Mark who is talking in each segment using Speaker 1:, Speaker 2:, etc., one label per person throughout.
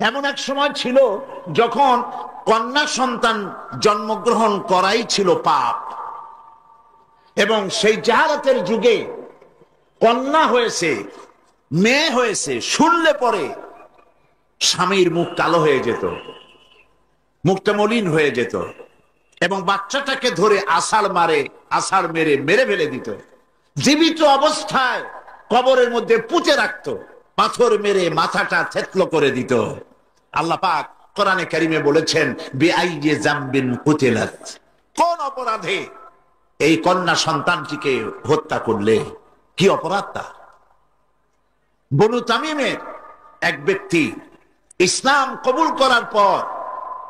Speaker 1: এমন এক সময় ছিল যখন কন্যা সন্তান জন্মগ্রহণ করাই ছিল পাপ, এবং সেই জাহালাতের যুগে কন্যা হয়েছে, মেয়ে হয়েছে শুনলে পরে স্বামীর মুখ কালো হয়ে যেত, মুখটা মলিন হয়ে যেত, এবং বাচ্চাটাকে ধরে আছাড় মেরে মেরে ফেলে দিত। জীবিত অবস্থায় কবরের মধ্যে পুঁতে রাখতো, পাথর মেরে মাথাটা থেতলো করে দিত। আল্লাহ পাক কোরআনে কারিমে বলেছেন, বিআইয়ি যামবিন কুতিলাত, কোন অপরাধে এই কন্যা সন্তানটিকে হত্যা করলে, কি অপরাধ তার? বনু তামিমের এক ব্যক্তি ইসলাম কবুল করার পর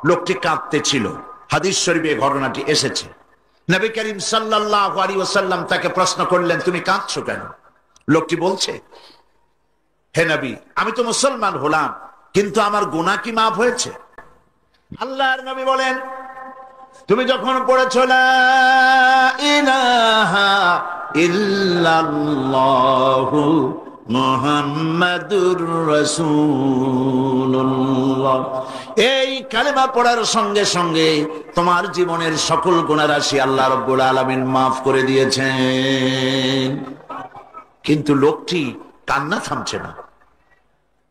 Speaker 1: লোকটি কাঁদতেছিল। হাদিস শরীফে ঘটনাটি এসেছে। নবী করিম সাল্লাল্লাহু আলাইহি ওয়াসাল্লাম তাকে প্রশ্ন করলেন, তুমি কাঁদছো কেন? লোকটি বলছে, হে নবী, আমি তো মুসলমান হলাম, কিন্তু আমার গুনাহ কি মাফ হয়েছে? আল্লাহর নবী বলেন, তুমি যখন পড়েছো লা ইলাহা ইল্লাল্লাহু মুহাম্মাদুর রাসূলুল্লাহ, এই কালেমা পড়ার সঙ্গে সঙ্গে তোমার জীবনের সকল গুনাহ রাশি আল্লাহ রাব্বুল আলামিন মাফ করে দিয়েছেন। কিন্তু লোকটি কান্না থামছে না।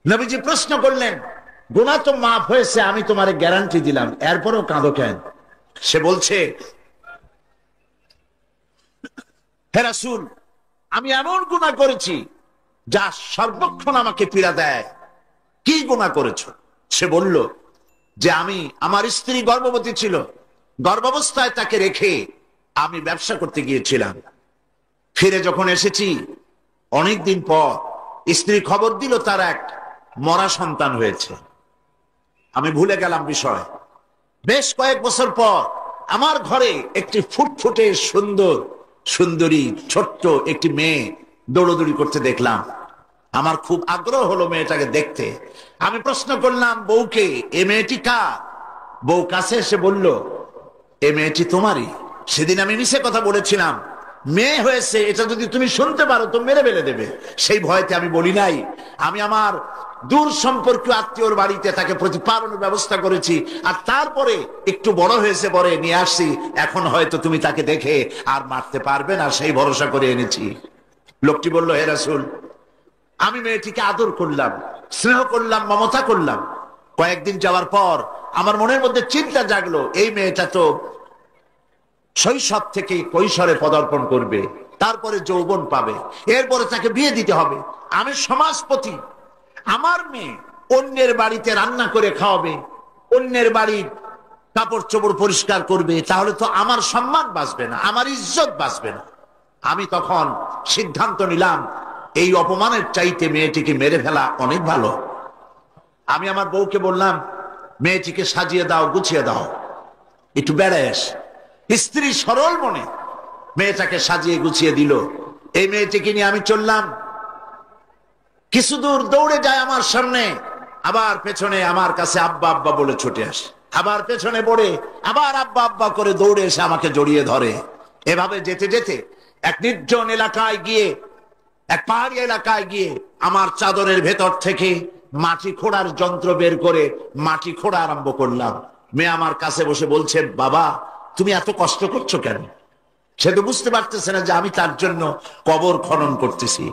Speaker 1: নবীজি প্রশ্ন করলেন, গুনাহ তো মাফ হয়েছে, আমি তোমারে গ্যারান্টি দিলাম, এরপরও কাঁদো কেন? সে বলছে, হে রাসূল, আমি এমন গুনাহ করেছি যা সর্বক্ষণ আমাকে পীড়া দেয়। কি গুনাহ করেছো? সে বলল যে আমি, আমার স্ত্রী গর্ভবতী ছিল, গর্ভাবস্থায় তাকে রেখে আমি ব্যবসা করতে গিয়েছিলাম। ফিরে যখন এসেছি অনেকদিন পর স্ত্রী খবর দিল তার এক মরা সন্তান হয়েছে। আমি ভুলে গেলাম বিষয়। বেশ কয়েক বছর পর আমার ঘরে একটি ফুটফুটে সুন্দরী ছোট্ট একটি মেয়ে দৌড়দৌড়ি করতে দেখলাম। আমার খুব আগ্রহ হলো মেয়েটাকে দেখতে। আমি প্রশ্ন করলাম বউকে, এ মেয়েটি কার? বউ কাছে এসে বলল, এ মেয়েটি তোমারই। সেদিন আমি মিছে কথা বলেছিলাম, মেয়ে হয়েছে এটা যদি তুমি শুনতে পারো তো মেরে ফেলে দেবে। সেই ভয়তে আমি বলি নাই। আমি আমার দূর সম্পর্কীয় আত্মীয়র বাড়িতে তাকে প্রতিপালনের ব্যবস্থা করেছি, আর তারপরে একটু বড় হয়েছে পরে নিয়ে আসছি। এখন হয়তো তুমি তাকে দেখে আর মারতে পারবে না, সেই ভরসা করে এনেছি। লোকটি বলল, হে রাসূল, আমি মেয়েটিকে আদর করলাম, স্নেহ করলাম, মমতা করলাম। কয়েকদিন যাওয়ার পর আমার মনের মধ্যে চিন্তা জাগলো, এই মেয়েটা তো শৈশব থেকে কৈশোরে পদার্পণ করবে, তারপরে যৌবন পাবে, এরপরে তাকে বিয়ে দিতে হবে। আমি সমাজপতি, আমার মেয়ে অন্যের বাড়িতে রান্না করে খাওয়াবে, অন্যের বাড়ির কাপড় চোপড় পরিষ্কার করবে, তাহলে তো আমার সম্মান বাঁচবে না, আমার ইজ্জত বাঁচবে না। আমি তখন সিদ্ধান্ত নিলাম, এই অপমানের চাইতে মেয়েটিকে মেরে ফেলা অনেক ভালো। আমি আমার বউকে বললাম, মেয়েটিকে সাজিয়ে দাও, গুছিয়ে দাও, একটু বেড়ায় আসে। স্ত্রী সরল মনে মেয়েটাকে সাজিয়ে গুছিয়ে দিল। এই মেয়েটিকে নিয়ে আমি চললাম। কিছু দূর দৌড়ে যায় আমার সামনে, আবার পেছনে আমার কাছে আব্বা আব্বা বলে ছুটে আসে, আবার পেছনে পড়ে আবার আব্বা আব্বা করে দৌড়ে এসে আমাকে জড়িয়ে ধরে। এভাবে যেতে যেতে এক নির্জন এলাকায় গিয়ে, এক পাহাড়ি এলাকায় গিয়ে আমার চাদরের ভেতর থেকে মাটি খোঁড়ার যন্ত্র বের করে মাটি খোঁড়া আরম্ভ করলাম। মেয়ে আমার কাছে বসে বলছে, বাবা তুমি এত কষ্ট করছো কেন? সে তো বুঝতে পারতেছে না যে আমি তার জন্য কবর খনন করতেছি,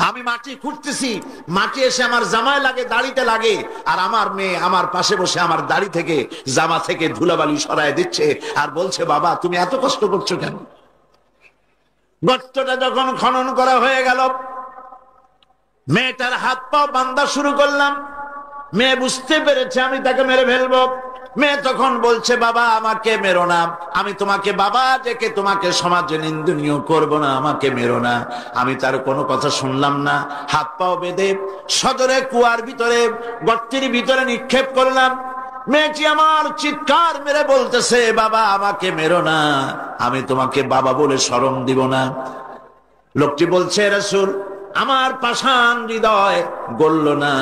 Speaker 1: আমি মাটি খুঁড়তেছি। মাটি এসে আমার জামায় লাগে, দাড়িতে লাগে, আর আমার মেয়ে আমার পাশে বসে আমার দাড়ি থেকে, জামা থেকে ধুলাবালি সরায় দিচ্ছে আর বলছে, বাবা তুমি এত কষ্ট করছো কেন? গর্তটা যখন খনন করা হয়ে গেল, মেয়েটার হাত পা বাঁধা শুরু করলাম। মেয়ে বুঝতে পেরেছে আমি তাকে মেরে ফেলবো। মেয়ে তখন বলছে, বাবা আমাকে মেরো না, আমি তোমাকে বাবা ডেকে তোমাকে সমাজে নিন্দনীয় করব না, আমাকে মেরো না। আমি তার কোনো কথা শুনলাম না। হাত পাও বেঁধে সদরে কুয়ার ভিতরে, গর্তের ভিতরে নিক্ষেপ করলাম। মেয়েটি আমার চিৎকার মেরে বলতেছে, বাবা আমাকে মেরো না, আমি তোমাকে বাবা বলে শরম দিব না। লোকটি বলছে, রাসূল আমার পাষাণ হৃদয় গলল না।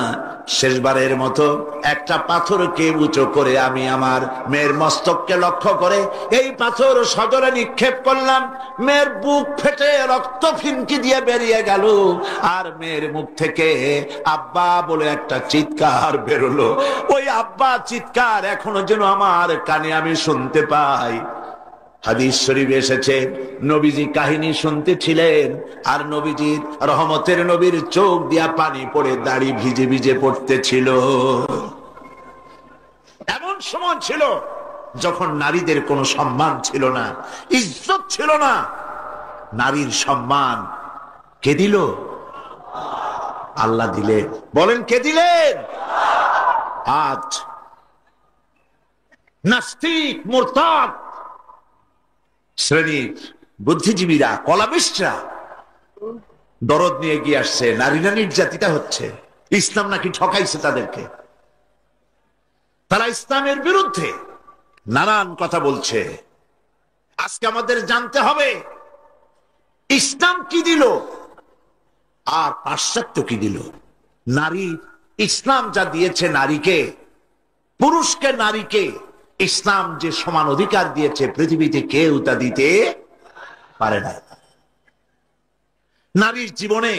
Speaker 1: শেষবারের মতো একটা পাথরকে উঁচু করে আমি আমার মেয়ের মস্তককে লক্ষ্য করে এই পাথর সজলে নিক্ষেপ করলাম। মেয়ের বুক ফেটে রক্ত ফিনকি দিয়ে বেরিয়ে গেল, আর মেয়ের মুখ থেকে আব্বা বলে একটা চিৎকার বেরোলো। ওই আব্বা চিৎকার এখনো যেন আমার কানে আমি শুনতে পাই। হাদিস শরীফে এসেছে, নবীজি কাহিনী শুনতেছিলেন, আর নবীজির রহমতের নবীর চোখ দিয়া পানি পড়ে দাড়ি ভিজে ভিজে পড়তেছিল। এমন সময় ছিল যখন নারীদের কোনো সম্মান ছিল না, ইজ্জত ছিল না। নারীর সম্মান কে দিল? আল্লাহ দিলেন। বলেন কে দিলেন? আজ নাস্তিক মুরতাদ শ্রেণীর বুদ্ধিজীবীরা, কলাবিষ্টরা দরদ নিয়ে গিয়ে আসছে নারীরা নির্যাতিতা হচ্ছে, ইসলাম নাকি ঠকাইছে তাদেরকে। তারা ইসলামের বিরুদ্ধে নানান কথা বলছে। আজকে আমাদের জানতে হবে ইসলাম কি দিল আর পাশ্চাত্য কি দিল। নারী, ইসলাম যা দিয়েছে নারীকে, পুরুষকে নারীকে, ইসলাম যে সমান অধিকার দিয়েছে পৃথিবীতে কেউ তা দিতে পারে না। নারীর জীবনে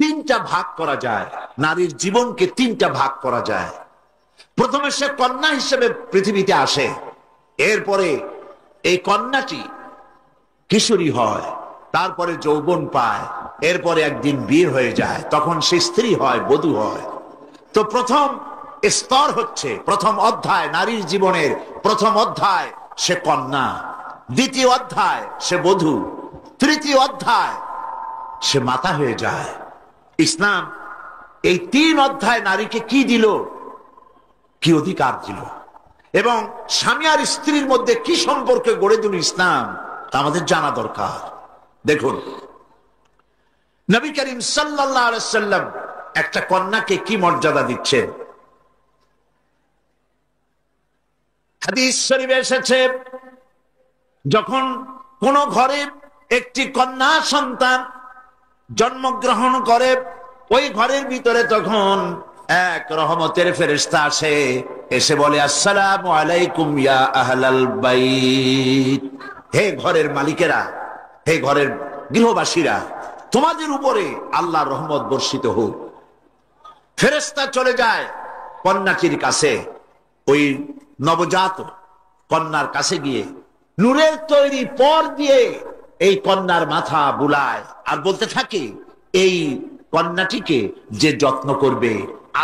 Speaker 1: তিনটা ভাগ করা যায়, নারীর জীবনকে তিনটা ভাগ করা যায়। প্রথমে সে কন্যা হিসেবে পৃথিবীতে আসে, এরপরে এই কন্যাটি কিশোরী হয়, তারপরে যৌবন পায়, এরপরে একদিন বিয়ে হয়ে যায়, তখন সে স্ত্রী হয়, বধূ হয়। তো প্রথম স্তর হচ্ছে, প্রথম অধ্যায় নারীর জীবনের প্রথম অধ্যায় সে কন্যা, দ্বিতীয় অধ্যায় সে বধূ, তৃতীয় অধ্যায় সে মাতা হয়ে যায়। ইসলাম এই তিন অধ্যায় নারীকে কি দিল, কি অধিকার দিল, এবং স্বামী আর স্ত্রীর মধ্যে কি সম্পর্ক গড়ে দিল ইসলাম, তা আমাদের জানা দরকার। দেখুন, নবী করিম সাল্লাল্লাহু আলাইহি ওয়াসাল্লাম একটা কন্যাকে কি মর্যাদা দিচ্ছেন। হাদিস শরীফে এসেছে, যখন কোন ঘরে একটি কন্যা সন্তান জন্মগ্রহণ করে, ওই ঘরের ভিতরে তখন এক রহমতের ফেরেশতা আসে, এসে বলে, আসসালামু আলাইকুম ইয়া আহলাল বাইত। হে ঘরের মালিকেরা, হে ঘরের গৃহবাসীরা, তোমাদের উপরে আল্লাহর রহমত বর্ষিত হোক। ফেরেশতা চলে যায় কন্যাটির কাছে, ওই নবজাত কন্যার কাছে গিয়ে নূরের তৈরি পর দিয়ে এই কন্যার মাথা বুলায়, আর বলতে থাকে, এই কন্যাটিকে যে যত্ন করবে,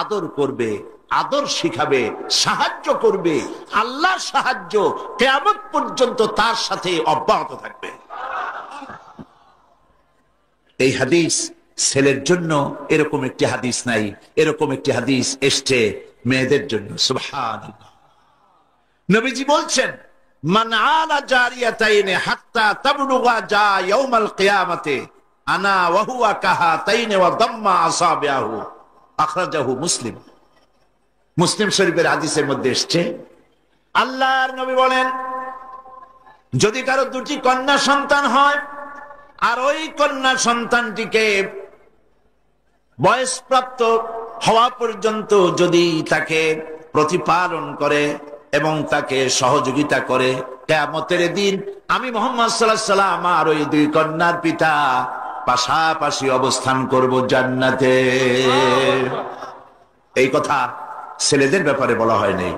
Speaker 1: আদর করবে, আদর শিখাবে, সাহায্য করবে, আল্লাহর সাহায্য কিয়ামত পর্যন্ত তার সাথে অব্যাহত থাকবে। এই হাদিস ছেলের জন্য এরকম একটি হাদিস নাই, এরকম একটি হাদিস এসছে মেয়েদের জন্য। সুবহানাল্লাহ। নবীজি বলছেন, মান আলা জারিয়াতাইনি হাত্তা তাবলুগা জা ইয়াউমাল কিয়ামাতে আনা ওয়া হুয়া কাহাতাইনি ওয়া দাম্মা আসাবিহু। আখরাজাহু মুসলিম। মুসলিম শরীফের হাদিসের মধ্যে এসেছে, আল্লাহর নবী বলেন, যদি কারো দুটি কন্যা সন্তান হয়, আর ওই কন্যা সন্তানটিকে বয়সপ্রাপ্ত হওয়া পর্যন্ত যদি তাকে প্রতিপালন করে এবং তাকে সহযোগিতা করে, কিয়ামতের দিন আমি মুহাম্মদ সাল্লাল্লাহু আলাইহি ওয়াসাল্লাম আর ওই দুই কন্যার পিতা পাশাপাশি অবস্থান করব জান্নাতে। এই কথা ছেলেদের ব্যাপারে বলা হয় নাই,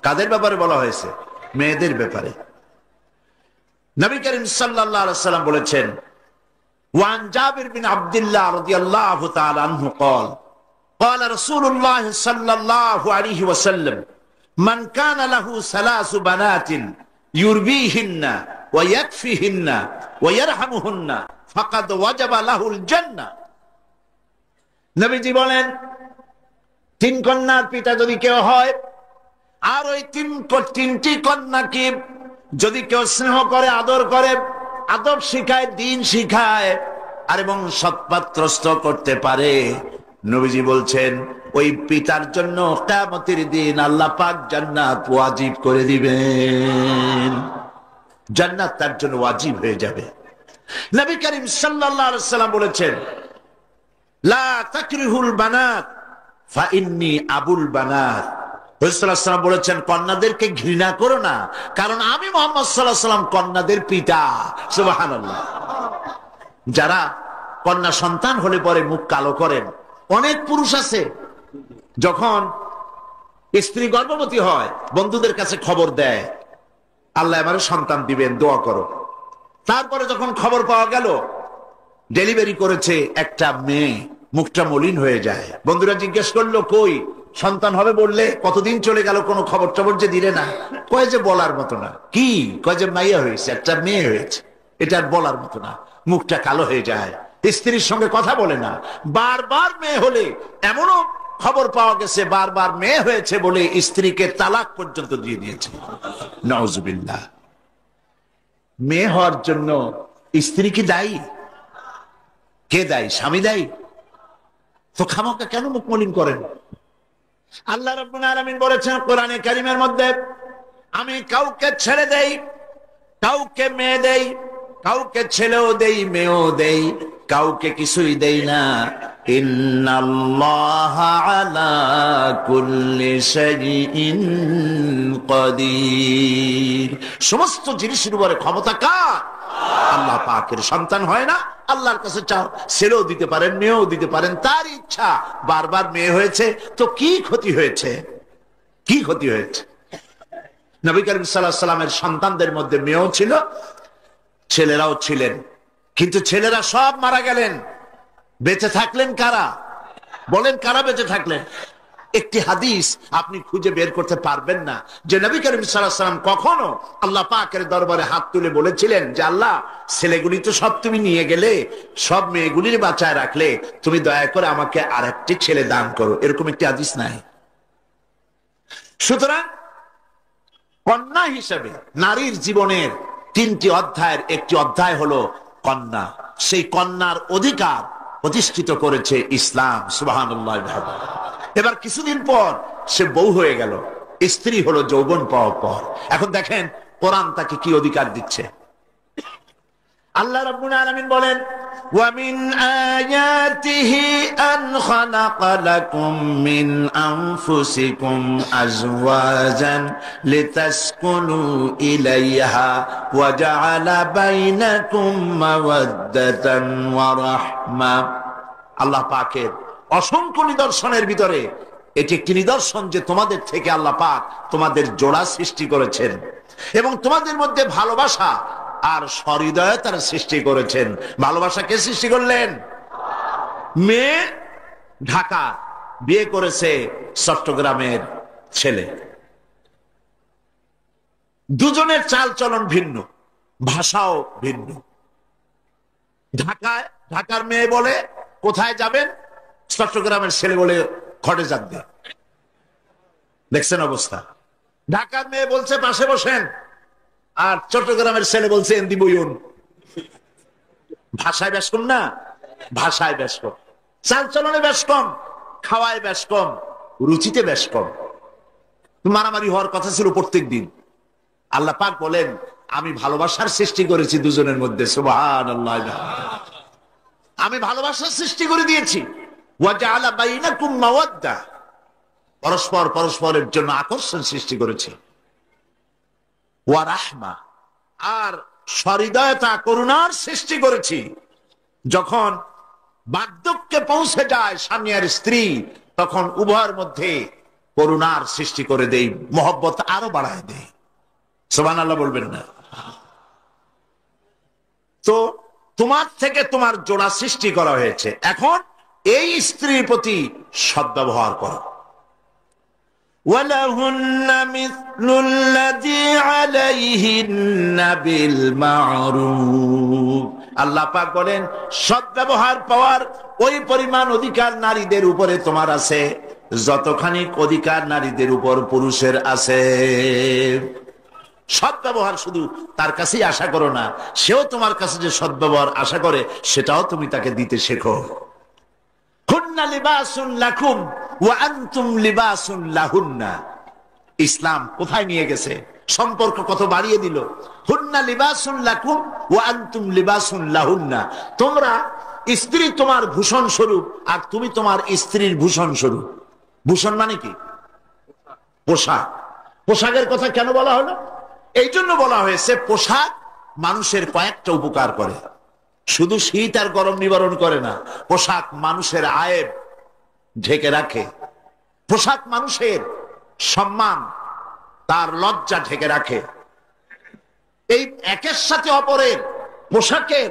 Speaker 1: কাদের ব্যাপারে বলা হয়েছে? মেয়েদের ব্যাপারে। নবী করিম সাল্লাল্লাহু আলাইহি ওয়াসাল্লাম বলেছেন, ওয়ান জাবির বিন আব্দুল্লাহ রাদিয়াল্লাহু তাআলা আনহু قال قال رسول الله صلى الله عليه وسلم من كان له ثلاث بنات يربيهن ويكفيهن ويرحمهن فقد وجب له الجنة। নবীজি বলেন, তিন কন্যার পিতা যদি কেউ হয়, আর ওই তিনটি কন্যাকে যদি কেউ স্নেহ করে, আদর করে, আদব শিখায়, দিন শিখায়, আর এবং সৎপাত্রস্থ করতে পারে, নবীজি বলছেন ওই পিতার জন্য কিয়ামতের দিন আল্লাহ পাক জান্নাত ওয়াজিব করে দিবেন, জান্নাত তার জন্য ওয়াজিব হয়ে যাবে। নবী করিম সাল্লাল্লাহু আলাইহি ওয়াসাল্লাম বলেছেন, লা তাকরিহুল বানাত ফাইন্নী আবুল বানাত। রাসূলুল্লাহ সাল্লাল্লাহু আলাইহি ওয়াসাল্লাম বলেছেন, কন্যাদেরকে ঘৃণা করো না, কারণ আমি মুহাম্মদ সাল্লাল্লাহু আলাইহি ওয়াসাল্লাম কন্যাদের পিতা। সুবহানাল্লাহ। যারা কন্যা সন্তান হলে পরে মুখ কালো করেন, অনেক পুরুষ আছে যখন স্ত্রী গর্ভবতী হয় বন্ধুদের কাছে খবর দেয়, আল্লাহ আমারে সন্তান দিবেন, দোয়া করো। তারপরে যখন খবর পাওয়া গেল ডেলিভারি করেছে একটা মেয়ে, মুখটা মলিন হয়ে যায়। বন্ধুরা জিজ্ঞেস করলো, কই সন্তান হবে বললে, কতদিন চলে গেল কোনো খবর টবর যে দিলে না। কয় যে বলার মতো না। কি? কয় যে মাইয়া হয়েছে, একটা মেয়ে হয়েছে। এটা আর বলার মতো না। মুখটা কালো হয়ে যায়, স্ত্রীর সঙ্গে কথা বলে না। বারবার মেয়ে হলে, এমনও খবর পাওয়া গেছে বারবার মেয়ে হয়েছে বলে স্ত্রীকে তালাক পর্যন্ত দিয়ে দিয়েছে। নাউজুবিল্লাহ। মেয়ে হওয়ার জন্য স্ত্রী কি দায়ী? কে দায়ী? স্বামী দায়ী? তো খামোকা কেন মুখ মলিন করেন? আল্লাহ রাব্বুল আলামিন বলেছেন কোরআনে কারীমের মধ্যে, আমি কাউকে ছেড়ে দেই, কাউকে মেয়ে দেই, কাউকে ছেলেও দেই মেয়েও দেই, কাউকে কিছুই দেই না। ইন্নাল্লাহা আলা কুল্লি শাইইন কাদির। সমস্ত জিনিসের উপরে ক্ষমতা কার? আল্লাহ পাকের। সন্তান হয় না, আল্লাহর কাছে চাও, ছেলেও দিতে পারেন মেয়েও দিতে পারেন, তার ইচ্ছা। বারবার মেয়ে হয়েছে তো কি ক্ষতি হয়েছে? কি ক্ষতি হয়েছে? নবী করিম সাল্লাল্লাহু আলাইহি ওয়াসাল্লামের সন্তানদের মধ্যে মেয়েও ছিল, ছেলেরাও ছিলেন, কিন্তু ছেলেরা সব মারা গেলেন। বেঁচে থাকলেন কারা? বলেন, কারা বেঁচে থাকলেন? একটি হাদিস আপনি খুঁজে বের করতে পারবেন না যে নবী করিম সাল্লাল্লাহু আলাইহি ওয়াসাল্লাম কখনো আল্লাহ পাকের দরবারে হাত তুলে বলেছিলেন যে আল্লাহ, ছেলেগুলি তো সব তুমি নিয়ে গেলে, সব মেয়েগুলির বাঁচায় রাখলে, তুমি দয়া করে আমাকে আরেকটি ছেলে দান করো। এরকম একটি হাদিস নাই। সুতরাং কন্যা হিসেবে নারীর জীবনের 3টি অধ্যায়ের একটি অধ্যায় হলো কন্যা। সেই কন্যার অধিকার প্রতিষ্ঠিত করেছে ইসলাম। সুবহানাল্লাহ। এবার কিছুদিন পর সে বউ হয়ে গেল, স্ত্রী হলো যৌবন পাওয়ার পর। এখন দেখেন কোরআন তাকে কি অধিকার দিচ্ছে। আল্লাহ রাব্বুল আলামিন বলেন, ওয়া মিন আয়াতিহি আন খালাকা লাকুম মিন আনফুসিকুম আজওয়াজান লিতাসকুনু ইলাইহা ওয়া জাআলা বাইনাকুম মাওয়াদ্দাতান ওয়া রাহমা। আল্লাহ পাকের অসংখ্য নিদর্শনের ভিতরে এটি একটি নিদর্শন যে তোমাদের থেকে আল্লাহ পাক তোমাদের জোড়া সৃষ্টি করেছেন এবং তোমাদের মধ্যে ভালোবাসা আর সহৃদয়তার সৃষ্টি করেছেন। ভালোবাসা কে সৃষ্টি করলেন? মেয়ে ঢাকা, বিয়ে করেছে চট্টগ্রামের ছেলে। দুজনের চাল চলন ভিন্ন, ভাষাও ভিন্ন। ঢাকার মেয়ে বলে কোথায় যাবেন, চট্টগ্রামের ছেলে বলে খড়ে যাবে। দেখছেন অবস্থা? ঢাকার মেয়ে বলছে পাশে বসেন, আর চট্টগ্রামের ছেলে বলছে এন্দি বইউন। ভাষায় বেশ কম না? ভাষায় বেশ কম, চাল চলনে বেশ কম, খাওয়ায় বেশ কম, রুচিতে বেশ কম। মারামারি হওয়ার কথা ছিল প্রত্যেক দিন। আল্লাহ পাক বলেন, আমি ভালোবাসার সৃষ্টি করেছি দুজনের মধ্যে। সুবহানাল্লাহ। আমি ভালোবাসার সৃষ্টি করে দিয়েছি। ওয়া জাআলা বাইনাকুম মাওয়াদ্দা, পরস্পর পরস্পরের জন্য আকর্ষণ সৃষ্টি করেছি। ওয়া রাহমা, আর সহৃদয়তা করুণার সৃষ্টি করেছি। যখন বার্ধক্যে পৌঁছে যায় স্বামী আর স্ত্রী, তখন উভয়ের মধ্যে করুণার সৃষ্টি করে দেই, মহব্বত আরো বাড়ায় দেই। সুবহানাল্লাহ বলবেন না? তো তোমার থেকে তোমার জোড়া সৃষ্টি করা হয়েছে, এখন এই স্ত্রীর প্রতি সদ্ব্যবহার করো। وَلَهُنَّ مِثْلُ الَّذِي عَلَيْهِنَّ بِالْمَعْرُوفِ। আল্লাহ পাক বলেন, সদ্ব্যবহার পাওয়ার ওই পরিমাণ অধিকার নারীদের উপরে তোমার আছে যতখানি অধিকার নারীদের উপর পুরুষের আছে। সদ্ব্যবহার শুধু তার কাছেই আশা করো না, সেও তোমার কাছে যে সদ্ব্যবহার আশা করে সেটাও তুমি তাকে দিতে শেখো। হুন্না লিবাসুন লাকুম ওয়া আনতুম লিবাসুন লাহুন্না। ইসলাম কোথায় নিয়ে গেছে? সম্পর্ক কত বাড়িয়ে দিল। হুন্না লিবাসুন লাকুম ওয়া আনতুম লিবাসুন লাহুন্না। তোমরা স্ত্রী তোমার ভূষণ স্বরূপ আর তুমি তোমার স্ত্রীর ভূষণ স্বরূপ। ভূষণ মানে কি? পোশাক। পোশাকের কথা কেন বলা হলো? এই জন্য বলা হয়েছে পোশাক মানুষের কয়েকটা উপকার করে, শুধু শীত আর গরম নিবারণ করে না। পোশাক মানুষের আয়েব ঢেকে রাখে, পোশাক মানুষের সম্মান, তার লজ্জা ঢেকে রাখে। এই একের সাথে অপরের পোশাকের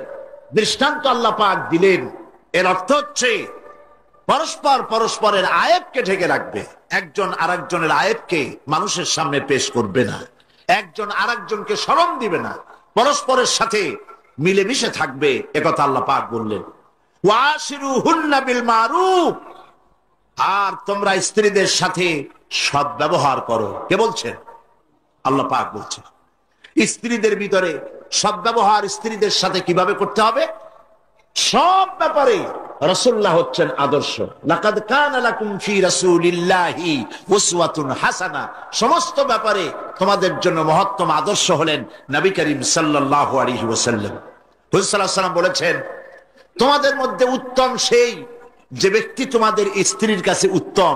Speaker 1: দৃষ্টান্ত আল্লাহ পাক দিলেন। এর অর্থ হচ্ছে পরস্পর পরস্পরের আয়েবকে ঢেকে রাখবে, একজন আরেকজনের আয়েবকে মানুষের সামনে পেশ করবে না, একজন আরেকজনকে শরম দিবে না, পরস্পরের সাথে মিলেমিশে থাকবে, একথা আল্লাহ পাক বললেন। ওয়াশিরুহুন্না বিল মারুফ, আর তোমরা স্ত্রীদের সাথে সদ্ব্যবহার করো। কে বলছেন? আল্লাহ পাক বলছেন। স্ত্রীদের ভিতরে সদ্ব্যবহার স্ত্রীদের সাথে কিভাবে করতে হবে, সব ব্যাপারে রাসূলুল্লাহ হচ্ছেন আদর্শ। লাকাদ কানা লাকুম ফি রাসূলিল্লাহি উসওয়াতুন হাসানা, সমস্ত ব্যাপারে তোমাদের জন্য মহত্তম আদর্শ হলেন নবী করিম সাল্লাল্লাহু আলাইহি ওয়াসাল্লাম। হুজুর সাল্লাল্লাহু আলাইহি ওয়াসাল্লাম বলেছেন, তোমাদের মধ্যে উত্তম সেই যে ব্যক্তি তোমাদের স্ত্রীর কাছে উত্তম,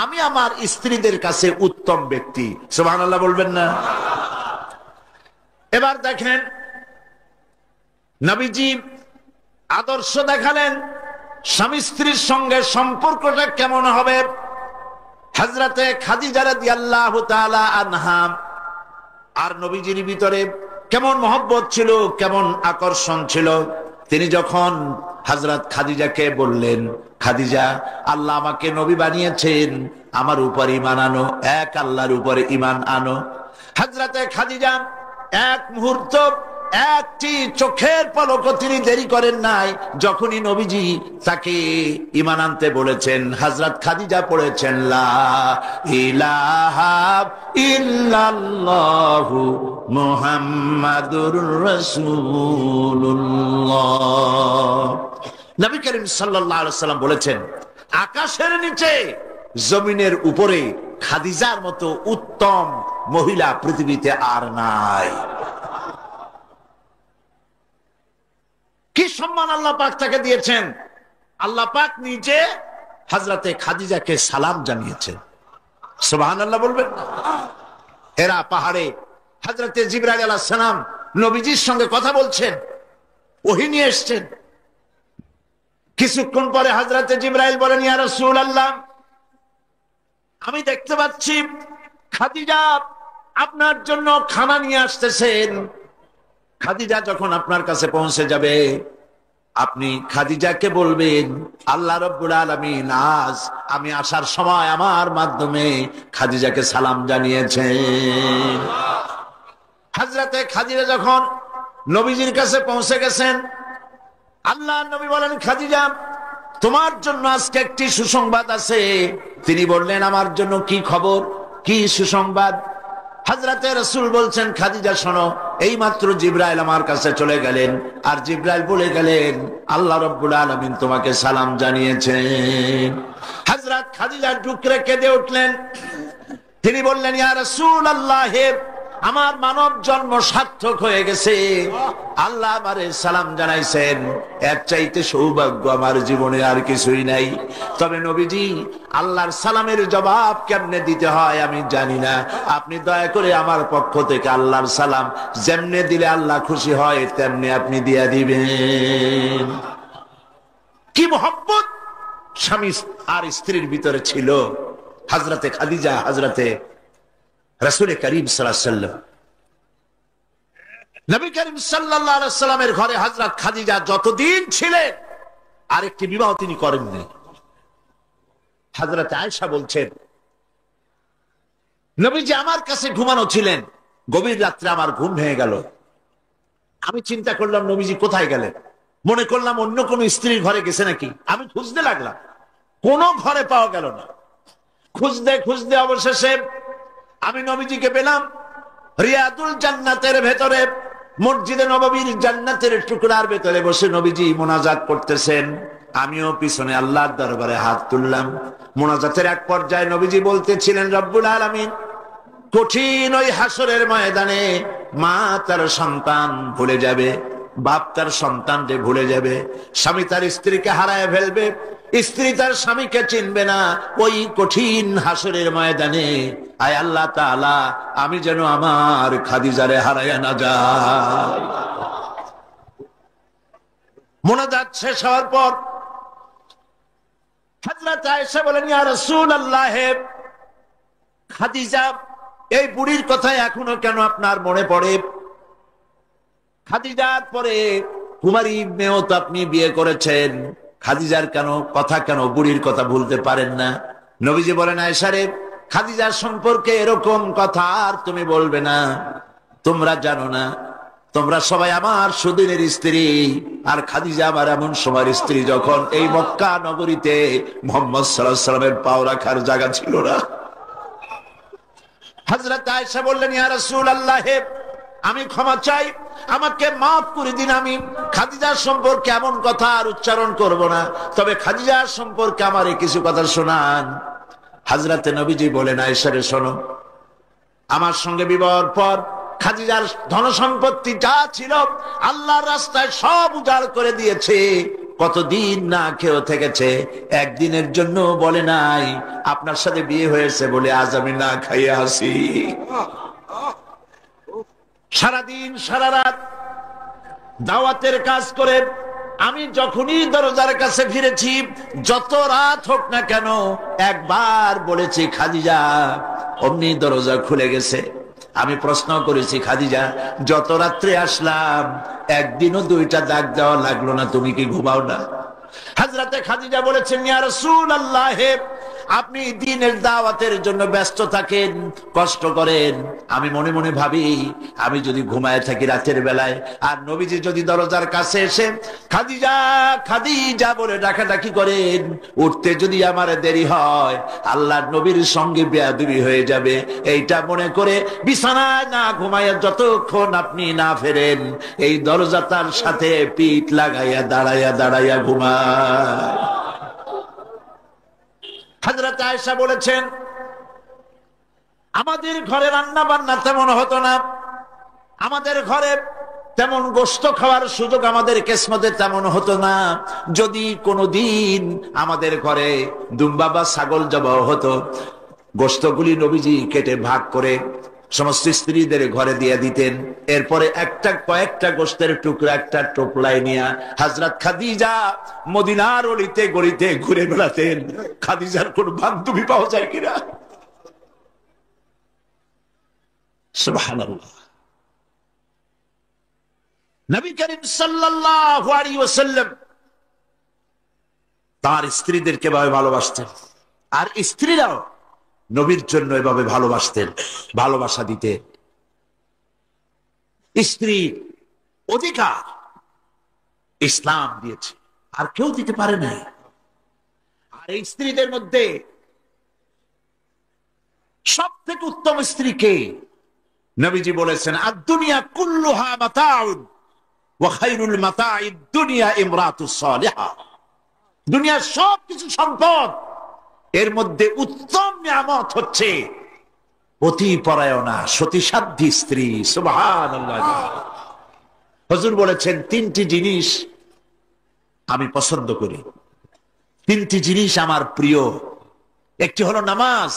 Speaker 1: আমি আমার স্ত্রীদের কাছে উত্তম ব্যক্তি। সুবহানাল্লাহ বলবেন না? এবার দেখেন নবীজি আদর্শ দেখালেন স্বামী স্ত্রীর সঙ্গে সম্পর্কটা কেমন হবে। হযরতে খাদিজা রাদিয়াল্লাহু তাআলা আনহা আর নবীজির ভিতরে কেমন মহব্বত ছিল, কেমন আকর্ষণ ছিল। তিনি যখন হযরত খাদিজাকে বললেন, খাদিজা, আল্লাহ আমাকে নবী বানিয়েছেন, আমার উপর ঈমান আনো, এক আল্লাহর উপরে ঈমান আনো। হযরতে খাদিজা এক মুহূর্ত, একটি চোখের পলকও তিনি দেরি করেন নাই। যখনই নবীজি তাকে ঈমান আনতে বলেছেন, হযরত খাদিজা পড়েছেন লা ইলাহা ইল্লাল্লাহু মুহাম্মাদুর রাসূলুল্লাহ। নবী করিম সাল্লাল্লাহু আলাইহি ওয়াসাল্লাম বলেছেন, আকাশের নিচে জমিনের উপরে খাদিজার মতো উত্তম মহিলা পৃথিবীতে আর নাই। কি সম্মান আল্লাহ পাক তাকে দিয়েছেন। আল্লাহ পাক নিজে হযরতে খাদিজাকে সালাম জানিয়েছেন। সুবহানাল্লাহ বলবেন। হেরা পাহাড়ে হযরতে জিবরাইল আলাইহিস সালাম নবীজির সঙ্গে কথা বলছেন, ওহী নিয়ে এসেছেন। কিছুক্ষণ পরে হযরতে জিবরাইল বলেন, ইয়া রাসূলুল্লাহ, আমি দেখতে পাচ্ছি খাদিজা আপনার জন্য খানা নিয়ে আসতেছেন। খাদিজা যখন আপনার কাছে পৌঁছে যাবে, আপনি খাদিজাকে বলবেন, আল্লাহ রাব্বুল আলামিন আজ আমি আসার সময় আমার মাধ্যমে খাদিজাকে সালাম জানিয়েছেন। হযরতে খাদিজা যখন নবীজির কাছে পৌঁছে গেছেন, আল্লাহর নবী বলেন, খাদিজা, তোমার জন্য আজকে একটি সুসংবাদ আছে। তিনি বললেন, আমার জন্য কি খবর, কি সুসংবাদ? হযরতে রাসূল বলছেন, খাদিজা শোনো, এইমাত্র জিবরাইল আমার কাছে চলে গেলেন, আর জিবরাইল বলে গেলেন, আল্লাহ রাব্বুল আলামিন তোমাকে সালাম জানিয়েছেন। হযরত খাদিজা ডুকরে কেঁদে উঠলেন। তিনি বললেন, ইয়া রাসূলুল্লাহ, আমার মানব জন্ম সার্থক হয়ে গেছে, আল্লাহ আমারে সালাম জানাইছেন, এর চাইতে সৌভাগ্য আমার জীবনে আর কিছুই নাই। তবে নবীজি, আল্লাহর সালামের জবাব কেমনে দিতে হয় আমি জানি না, আপনি দয়া করে আমার পক্ষ থেকে আল্লাহর সালাম যেমনে দিলে আল্লাহ খুশি হয় তেমনি আপনি দিয়া দিবেন। কি মহব্বত স্বামী আর স্ত্রীর ভিতরে ছিল। হযরতে খাদিজা, হযরতে রাসূল করিম সাল্লাল্লাহু আলাইহি ওয়াসাল্লাম, নবী করিম সাল্লাল্লাহু আলাইহি ওয়াসাল্লামের ঘরে হযরত খাদিজা যতদিন ছিলেন আরেকটি বিবাহ তিনি করেননি। হযরত আয়েশা বলছেন, নবীজি আমার কাছে ঘুমানো ছিলেন, গভীর রাত্রে আমার ঘুম ভেঙে গেল। আমি চিন্তা করলাম নবীজি কোথায় গেলেন, মনে করলাম অন্য কোন স্ত্রীর ঘরে গেছে নাকি। আমি খুঁজতে লাগলাম, কোন ঘরে পাওয়া গেল না। খুঁজতে খুঁজতে অবশেষে আমি নবীজিকে পেলাম রিয়াদুল জান্নাতের ভেতরে, মসজিদে নববীর জান্নাতের টুকরার ভেতরে বসে নবীজি মোনাজাত করতেছেন। আমিও পিছনে আল্লাহর দরবারে হাত তুললাম। মোনাজাতের এক পর্যায়ে নবীজি বলতেছিলেন, রব্বুল আলামিন কঠিন ওই হাসরের ময়দানে মা তার সন্তান ভুলে যাবে, বাপ তার সন্তানকে ভুলে যাবে, স্বামী তার স্ত্রীকে হারায় ফেলবে, স্ত্রী তার স্বামীকে চিনবে না। ওই কঠিন হাসরের ময়দানে আয় আল্লাহ তাআলা, আমি যেন আমার খাদিজারে হারায়া না যাই। মুনাজাত শেষ হওয়ার পর হযরত আয়েশা বলেন, ইয়া রাসূলুল্লাহ, খাদিজা এই বুড়ির কথা এখনো কেন আপনার মনে পড়ে? খাদিজার পরে কুমারী মেয়েও তো আপনি বিয়ে করেছেন, খাদিজার কেন বুড়ির কথা ভুলতে পারেন না? নবীজি বলেন, আয়েশা রে, খাদিজার সম্পর্কে এরকম কথা আর তুমি বলবে না। তোমরা জানো না, তোমরা সবাই আমার সুদিনের স্ত্রী, আর খাদিজা আমার এমন সময়ের স্ত্রী যখন এই মক্কা নগরীতে মুহাম্মদ সাল্লাল্লাহু আলাইহি ওয়াসাল্লামের পাও রাখার জায়গা ছিল না। হযরত আয়েশা বললেন, ইয়া রাসূলুল্লাহ, আমি ক্ষমা চাই, আমাকে মাফ করে দিন, আমি খাদিজার সম্পর্কে এমন কথা আর উচ্চারণ করব না, তবে খাদিজার সম্পর্কে আমারে কিছু কথা শোনান। হযরতে নবীজি বলেন, আয়েশা রে, শোনো, আমার সঙ্গে বিবাহের পর খাদিজার ধন সম্পত্তি যা ছিল আল্লাহর রাস্তায় সব উজাড় করে দিয়েছে। কতদিন না খেয়েও থেকেছে, একদিনের জন্য বলে নাই আপনার সাথে বিয়ে হয়েছে বলে আজ আমি না খাইয়ে আসি। সারাদিন সারা রাত দাওয়াতের কাজ করে আমি যখনই দরজার কাছে ফিরেছি, যত রাত হোক না কেন, একবার বলেছি খাদিজা, অমনি দরজা খুলে গেছে। আমি প্রশ্ন করেছি, খাদিজা, যত রাত্রে আসলাম একদিনও দুইটা ডাক দেওয়া লাগলো না, তুমি কি ঘুমাও না? হযরতে খাদিজা বলেছেন, ইয়া রাসূলুল্লাহ, আপনি দ্বীনের দাওয়াতের জন্য ব্যস্ত থাকেন, কষ্ট করেন, আমি মনে মনে ভাবি আমি যদি ঘুমায় থাকি রাতের বেলায়, আর নবীজি যদি দরজার কাছে এসে খাদিজা খাদিজা বলে ডাকাডাকি করেন, উঠতে যদি আমার দেরি হয় আল্লাহর নবীর সঙ্গে বেয়াদবি হয়ে যাবে, এইটা মনে করে বিছানায় না ঘুমায় যতক্ষণ আপনি না ফেরেন এই দরজাটার সাথে পিঠ লাগাইয়া দাঁড়াইয়া দাঁড়াইয়া ঘুমায়। হযরত আয়েশা বলেছেন, আমাদের ঘরে রান্না বান্না তেমন হতো না, আমাদের ঘরে তেমন গোশত খাওয়ার সুযোগ আমাদের কিসমতে তেমন হতো না। যদি কোনোদিন আমাদের ঘরে দুম্বা বা ছাগল জবাই হতো, গোশতগুলি নবীজি কেটে ভাগ করে সমস্ত স্ত্রীদের ঘরে দিয়ে দিতেন। এরপরে কয়েকটা গোশতের টুকরা একটা টোপলায় নিয়ে হযরত খাদিজা মদিনার অলিতে গলিতে ঘুরে বেড়াতেন। খাদিজার কোন বান্ধবী পাওয়া যায় কিনা? সুবহানাল্লাহ। নবী করিম সাল্লাল্লাহু আলাইহি ওয়াসাল্লাম তার স্ত্রীদেরকে এভাবে ভালোবাসতেন, আর স্ত্রীরাও নবীর জন্য এভাবে ভালোবাসতেন, ভালোবাসা দিতে। স্ত্রী অধিকার ইসলাম দিয়েছে, আর কেউ দিতে পারে নাই। আর এই স্ত্রীদের মধ্যে সব থেকে উত্তম স্ত্রী কে? নবীজি বলেছেন, আদ-দুনিয়া কুল্লুহা মাতাউন ওয়া খায়রুল মাতাইদ দুনিয়া ইমরাতুস সালিহা। দুনিয়ার সবকিছু সম্পদ, এর মধ্যে উত্তম নিয়ামত হচ্ছে পতিপরায়ণা সতীসাধ্যী স্ত্রী। সুবহানাল্লাহ। হুজুর বলেছেন, তিনটি জিনিস আমি পছন্দ করি, তিনটি জিনিস আমার প্রিয়। একটি হলো নামাজ,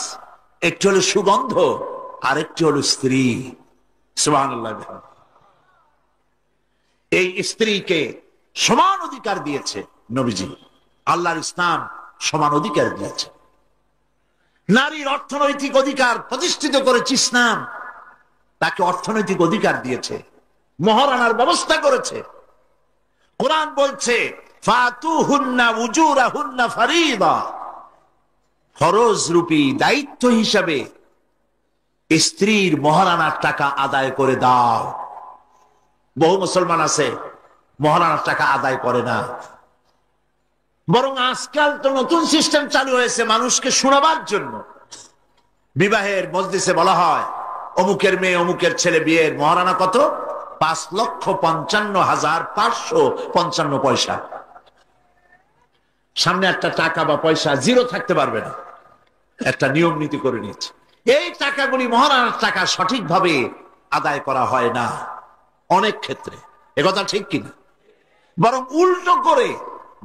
Speaker 1: একটি হলো সুগন্ধ, আর একটি হলো স্ত্রী। সুবহানাল্লাহ। এই স্ত্রীকে সমান অধিকার দিয়েছে নবীজি, আল্লাহর ইসলাম সমান অধিকার দিয়েছে। নারীর অর্থনৈতিক অধিকার প্রতিষ্ঠিত করেছে ইসলাম, তাকে অর্থনৈতিক অধিকার দিয়েছে, মহারানার ব্যবস্থা করেছে। কোরআন বলছে, ফাতুহুন্না উজুরাহুন্না ফারিদা, ফরজ রূপী দায়িত্ব হিসাবে স্ত্রীর মহারানার টাকা আদায় করে দাও। বহু মুসলমান আছে মহারানার টাকা আদায় করে না, বরং আজকাল তো নতুন সিস্টেম চালু হয়েছে মানুষকে শোনাবার জন্য। বিবাহের মজলিসে বলা হয়, অমুকের মেয়ে অমুকের ছেলে বিয়ের মহারানা কত? 5,55,555 পয়সা। সামনে একটা টাকা বা পয়সা জিরো থাকতে পারবে না, একটা নিয়ম নীতি করে নিচ্ছে। এই টাকাগুলি মহারানার টাকা সঠিকভাবে আদায় করা হয় না অনেক ক্ষেত্রে। একথা ঠিক কিনা? বরং উল্টো করে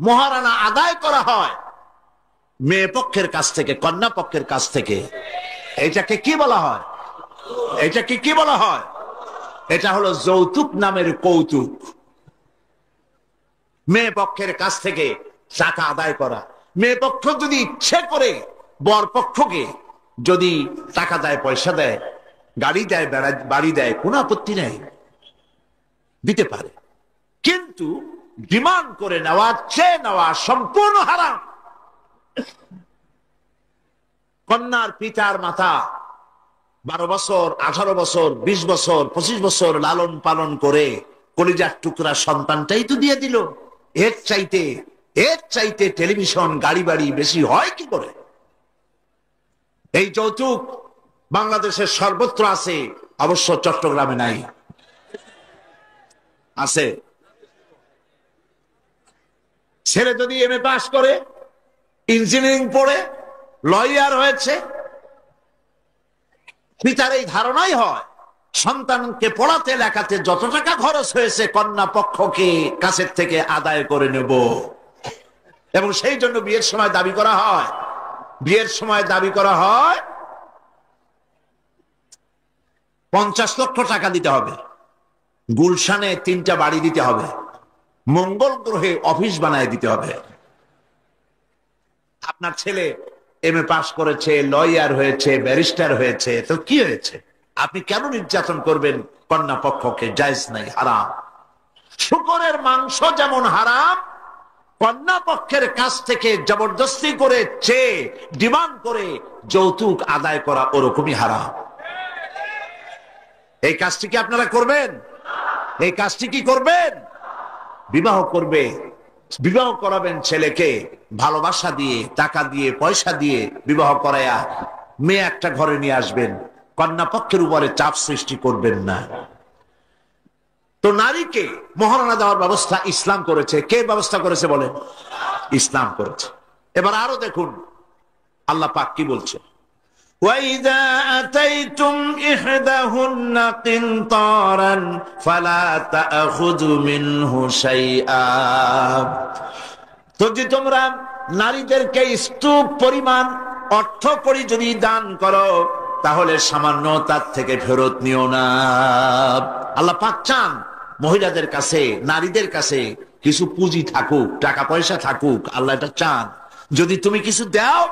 Speaker 1: মহারানা আদায় করা হয় মেয়ে পক্ষের কাছ থেকে, কন্যা পক্ষের কাছ থেকে। এটাকে কি বলা হয়? এটাকে কি বলা হয়? এটা হলো যৌতুক নামের কৌতুক। মেয়ে পক্ষের কাছ থেকে টাকা আদায় করা। মেয়ে পক্ষ যদি ইচ্ছে করে বর পক্ষকে যদি টাকা দেয়, পয়সা দেয়, গাড়ি দেয়, বাড়ি দেয়, কোনো আপত্তি নেই, দিতে পারে। কিন্তু ডিমান্ড করে নেওয়া, চেয়ে নেওয়া সম্পূর্ণ হারাম। কন্যার পিতার মাতা 12 বছর, 18 বছর, 20 বছর, 25 বছর লালন পালন করে কলিজার টুকরা সন্তানটাই তো দিয়ে দিল। এর চাইতে টেলিভিশন, গাড়ি বাড়ি বেশি হয় কি করে? এই যৌতুক বাংলাদেশের সর্বত্র আছে, অবশ্য চট্টগ্রামে নাই। আছে। ছেলে যদি এমএ পাস করে, ইঞ্জিনিয়ারিং পড়ে, লয়ার হয়েছে, পিতার এই ধারণাই হয় সন্তানকে পড়াতে লেখাতে যত টাকা খরচ হয়েছে কন্যা পক্ষকে কাছের থেকে আদায় করে নেব। এবং সেই জন্য বিয়ের সময় দাবি করা হয় 50 লক্ষ টাকা দিতে হবে, গুলশানে 3টা বাড়ি দিতে হবে, মঙ্গল গ্রহে অফিস বানায় দিতে হবে। আপনার ছেলে এমএ পাস করেছে, লয়ার হয়েছে, ব্যারিস্টার হয়েছে, তো কি হয়েছে? আপনি কেন নির্যাতন করবেন কন্যা পক্ষকে? জায়েজ নাই, হারাম। শূকরের মাংস যেমন হারাম, কন্যা পক্ষের কাছ থেকে জবরদস্তি করে চেয়ে ডিমান্ড করে যৌতুক আদায় করা ওরকমই হারাম। এই কাজটি কি আপনারা করবেন? এই কাজটি কি করবেন? বিবাহ করবে, বিবাহ করাবেন ছেলেকে ভালোবাসা দিয়ে, টাকা দিয়ে, পয়সা দিয়ে বিবাহ করায়া মেয়ে একটা ঘরে নিয়ে আসবেন। কন্যা পক্ষের উপরে চাপ সৃষ্টি করবেন না। তো নারীকে মহারণা দেওয়ার ব্যবস্থা ইসলাম করেছে। কে ব্যবস্থা করেছে বলেন? ইসলাম করেছে। এবার আরো দেখুন আল্লাহ পাক কি বলছে। وَإِذَا أَتَيْتُمْ إِحْدَاهُنَّ قِنطَارًا فَلَا تَأْخُذُوا مِنْهُ شَيْئًا। তো যে তোমরা নারীদেরকে স্তূপ পরিমাণ অর্থ করি যদি দান করো, তাহলে সামান্য তার থেকে ফেরত নিও না। আল্লাহ পাক চান মহিলাদের কাছে, নারীদের কাছে কিছু পুঁজি থাকুক, টাকা পয়সা থাকুক। আল্লাহ এটা চান। যদি তুমি কিছু দাও,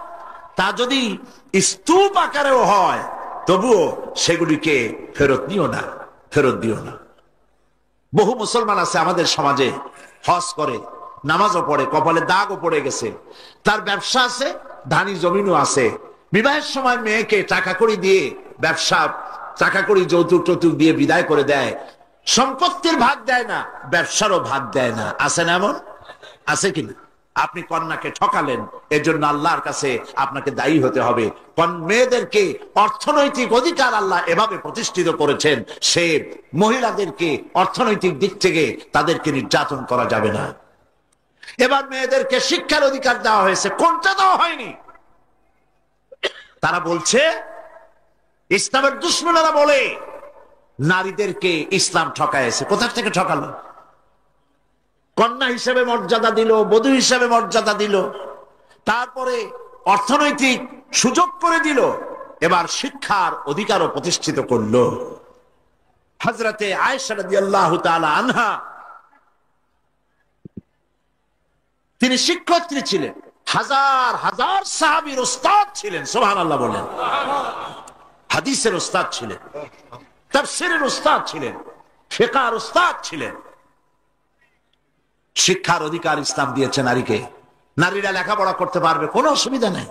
Speaker 1: তা যদি স্তূপ আকারেও হয়, তবুও সেগুলিকে ফেরত দিও না। বহু মুসলমান আছে আমাদের সমাজে, হজ করে, নামাজও পড়ে, কপালে দাগও পড়ে গেছে, তার ব্যবসা আছে, ধানি জমিনও আছে। বিবাহের সময় মেয়েকে টাকা কড়ি দিয়ে, ব্যবসা টাকা কড়ি, যৌতুক টৌতুক দিয়ে বিদায় করে দেয়। সম্পত্তির ভাগ দেয় না, ব্যবসারও ভাগ দেয় না। আছে না এমন? আছে কিনা? আপনি কন্যাকে ঠকালেন, এজন্য আল্লাহর কাছে আপনাকে দায়ী হতে হবে। মেয়েদেরকে অর্থনৈতিক অধিকার আল্লাহ এভাবে প্রতিষ্ঠিত করেছেন, সে মহিলাদেরকে অর্থনৈতিক দিক থেকে তাদেরকে নির্যাতন করা যাবে না। এবার মেয়েদেরকে শিক্ষার অধিকার দেওয়া হয়েছে, কোনটা দেওয়া হয়নি? তারা বলছে, ইসলামের দুশমনেরা বলে নারীদেরকে ইসলাম ঠকাইছে। কোথা থেকে ঠকালো? কন্যা হিসেবে মর্যাদা দিল, বধূ হিসেবে মর্যাদা দিল, তারপরে অর্থনৈতিক সুযোগ করে দিল, এবার শিক্ষার অধিকারও প্রতিষ্ঠিত করলো। হযরতে আয়েশা রাদিয়াল্লাহু তাআলা আনহা, তিনি শিক্ষয়িত্রী ছিলেন, হাজার হাজার সাহাবীর উস্তাদ ছিলেন। সুবহানাল্লাহ বলেন। হাদিসের উস্তাদ ছিলেন, তাফসীরের উস্তাদ ছিলেন, ফিকহের উস্তাদ ছিলেন। শিক্ষার অধিকার ইসলাম দিয়েছে নারীকে। নারীরা লেখাপড়া করতে পারবে, কোনো অসুবিধা নেই।